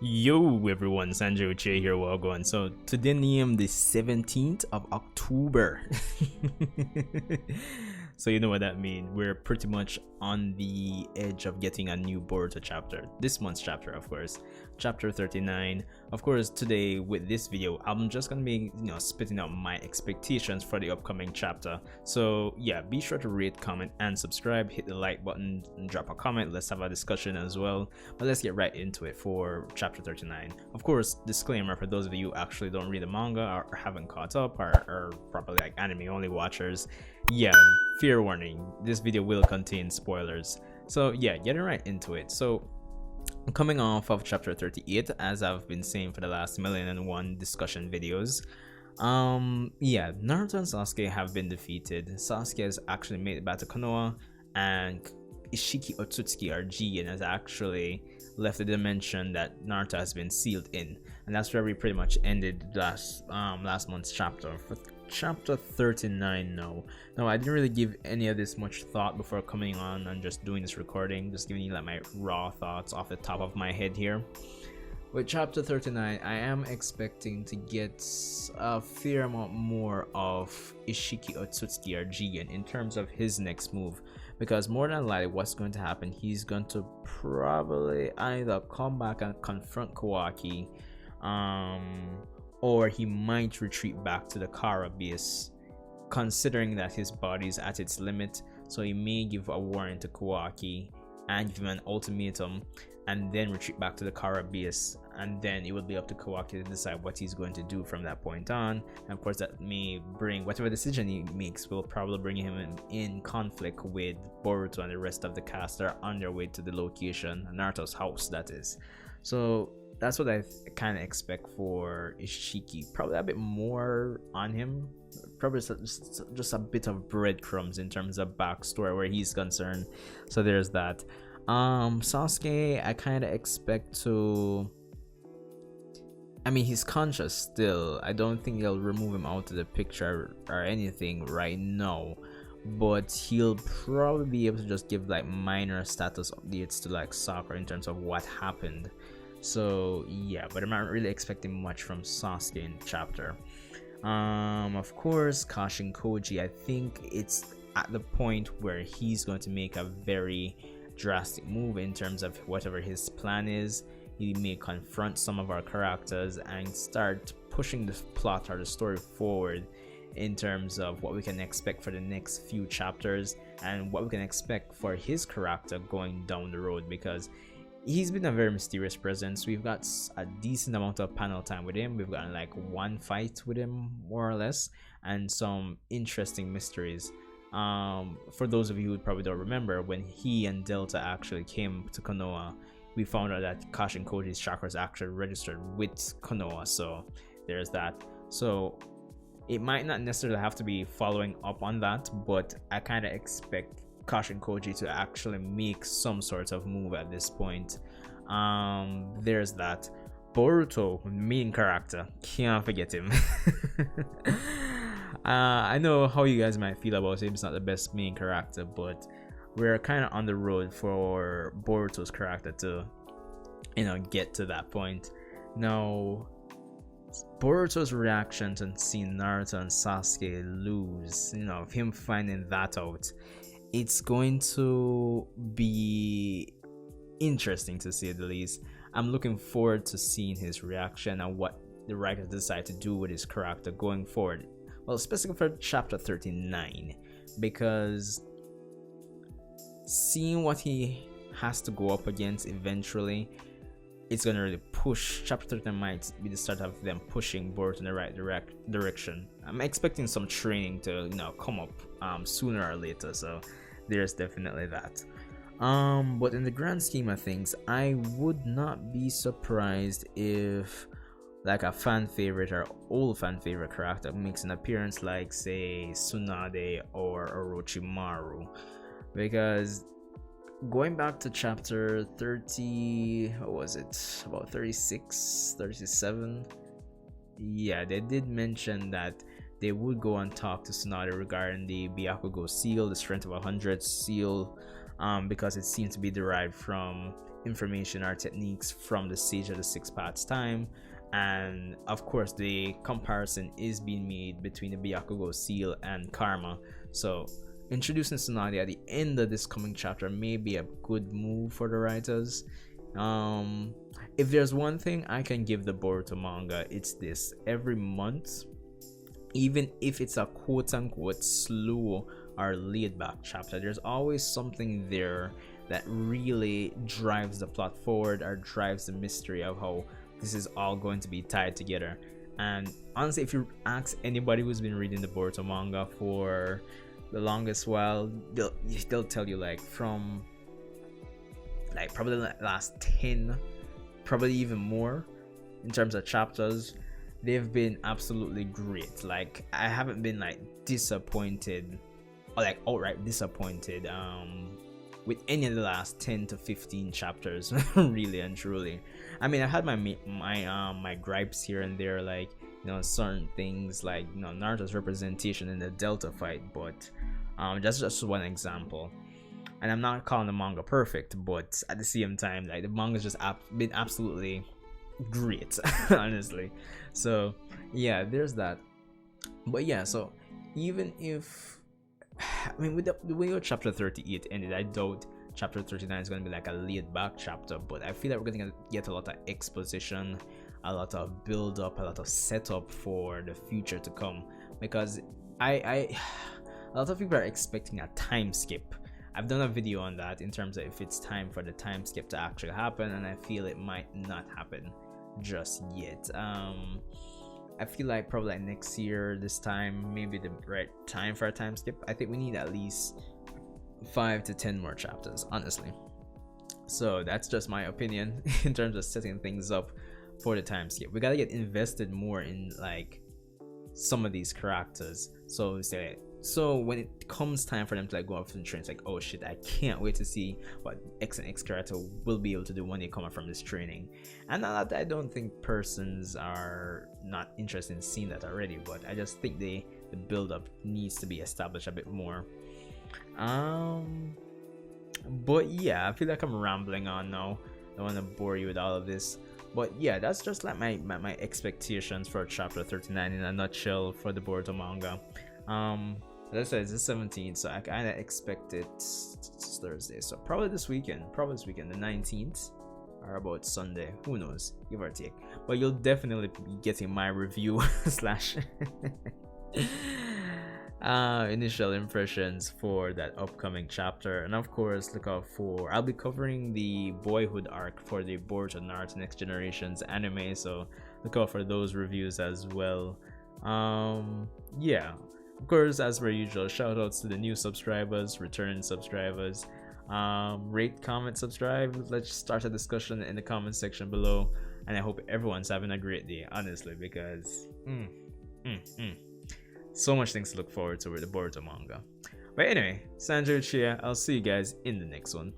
Yo everyone, Sanjay Uchiha here, welcome. So today name the 17th of October. So you know what that means. We're pretty much on the edge of getting a new Boruto chapter. This month's chapter, of course. Chapter 39. Of course, today with this video, I'm just gonna be, spitting out my expectations for the upcoming chapter. So yeah, be sure to rate, comment, and subscribe. Hit the like button and drop a comment. Let's have a discussion as well. But let's get right into it for chapter 39. Of course, disclaimer for those of you who actually don't read the manga or haven't caught up or probably like anime only watchers. Yeah, fair warning, this video will contain spoilers. So yeah, getting right into it. So coming off of chapter 38, as I've been saying for the last 1,000,001 discussion videos, yeah, Naruto and Sasuke have been defeated. Sasuke has actually made it back to Konoha, and Isshiki Otsutsuki, or Jigen, has actually left the dimension that Naruto has been sealed in, and that's where we pretty much ended last month's chapter. For chapter 39 now I didn't really give any of this much thought before coming on and just doing this recording, just giving you like my raw thoughts off the top of my head here. With chapter 39, I am expecting to get a fair amount more of Isshiki Otsutsuki, or Jigen, in terms of his next move, because more than likely what's going to happen, he's going to probably either come back and confront Kawaki, or he might retreat back to the Kara base, considering that his body is at its limit. So he may give a warning to Kawaki and give him an ultimatum, and then retreat back to the Kara base, and then it will be up to Kawaki to decide what he's going to do from that point on. And of course, that may bring whatever decision he makes will probably bring him in conflict with Boruto and the rest of the cast that are on their way to the location, Naruto's house, that is. So that's what I kind of expect for Isshiki. Probably a bit more on him, probably just a bit of breadcrumbs in terms of backstory where he's concerned. So there's that. Sasuke, I kind of expect to, I mean, he's conscious still. I don't think they'll remove him out of the picture or anything right now, but he'll probably be able to just give like minor status updates to like Sakura in terms of what happened. So yeah, but I'm not really expecting much from Sasuke in the chapter. Of course, Kashin Koji, I think it's at the point where he's going to make a very drastic move in terms of whatever his plan is. He may confront some of our characters and start pushing the plot or the story forward in terms of what we can expect for the next few chapters and what we can expect for his character going down the road, because he's been a very mysterious presence. We've got a decent amount of panel time with him. We've gotten like one fight with him, more or less, and some interesting mysteries. For those of you who probably don't remember, when he and Delta actually came to Konoha, we found out that Kashin Koji's chakras actually registered with Konoha, so there's that. So it might not necessarily have to be following up on that, but I kind of expect Kashin Koji to actually make some sort of move at this point. There's that. Boruto, main character, can't forget him. I know how you guys might feel about him. He's not the best main character, but we're kind of on the road for Boruto's character to, get to that point. Now, Boruto's reaction to seeing Naruto and Sasuke lose, of him finding that out, it's going to be interesting to say the least. I'm looking forward to seeing his reaction and what the writers decide to do with his character going forward. Well, specifically for chapter 39, because seeing what he has to go up against eventually, it's going to really push. Chapter 39 might be the start of them pushing Boruto in the right direction. I'm expecting some training to come up sooner or later, so there's definitely that. But in the grand scheme of things, I would not be surprised if like a fan favorite or old fan favorite character makes an appearance, like say Tsunade or Orochimaru, because going back to chapter 30, what was it, about 36, 37, yeah, they did mention that they would go and talk to Tsunade regarding the Byakugo seal, the strength of 100 seal, because it seems to be derived from information or techniques from the Sage of the Six Paths time. And of course the comparison is being made between the Byakugo seal and karma, so introducing Tsunade at the end of this coming chapter may be a good move for the writers. If there's one thing I can give the Boruto manga, it's this: every month, even if it's a quote-unquote slow or laid back chapter, there's always something there that really drives the plot forward or drives the mystery of how this is all going to be tied together. And honestly, if you ask anybody who's been reading the Boruto manga for the longest while, they'll tell you, like, from like probably the last 10, probably even more, in terms of chapters, they've been absolutely great. Like, I haven't been like disappointed or like outright disappointed with any of the last 10 to 15 chapters. Really and truly. I mean, I had my gripes here and there, like, you know, certain things like, you know, Naruto's representation in the Delta fight, but that's just one example. And I'm not calling the manga perfect, but at the same time, like, the manga's just been absolutely great, honestly. So yeah, there's that. But yeah, so even if, I mean, with the way your chapter 38 ended, I doubt chapter 39 is going to be like a laid back chapter, but I feel like we're going to get a lot of exposition, a lot of build up, a lot of setup for the future to come, because a lot of people are expecting a time skip. I've done a video on that in terms of if it's time for the time skip to actually happen, and I feel it might not happen just yet. I feel like probably like next year, this time, maybe the right time for a time skip. I think we need at least 5 to 10 more chapters, honestly. So that's just my opinion in terms of setting things up for the time skip. We gotta get invested more in like some of these characters. So when it comes time for them to like go off in the train, it's like, oh shit, I can't wait to see what X and X character will be able to do when they come up from this training. And not that I don't think persons are not interested in seeing that already, but I just think the build up needs to be established a bit more. But yeah, I feel like I'm rambling on now. I don't want to bore you with all of this, but yeah, that's just like my expectations for chapter 39 in a nutshell for the Boruto manga. As I said, it's the 17th, so I kind of expect it Thursday, so probably this weekend, the 19th, or about Sunday, who knows, give or take. But you'll definitely be getting my review slash initial impressions for that upcoming chapter. And of course, look out for, I'll be covering the boyhood arc for the Boruto Naruto Next Generations anime, so look out for those reviews as well. Yeah, of course, as per usual, shout outs to the new subscribers, returning subscribers. Rate, comment, subscribe. Let's start a discussion in the comment section below, and I hope everyone's having a great day, honestly, because so much things to look forward to with the Boruto manga. But anyway, Sanjay Uchiha, I'll see you guys in the next one.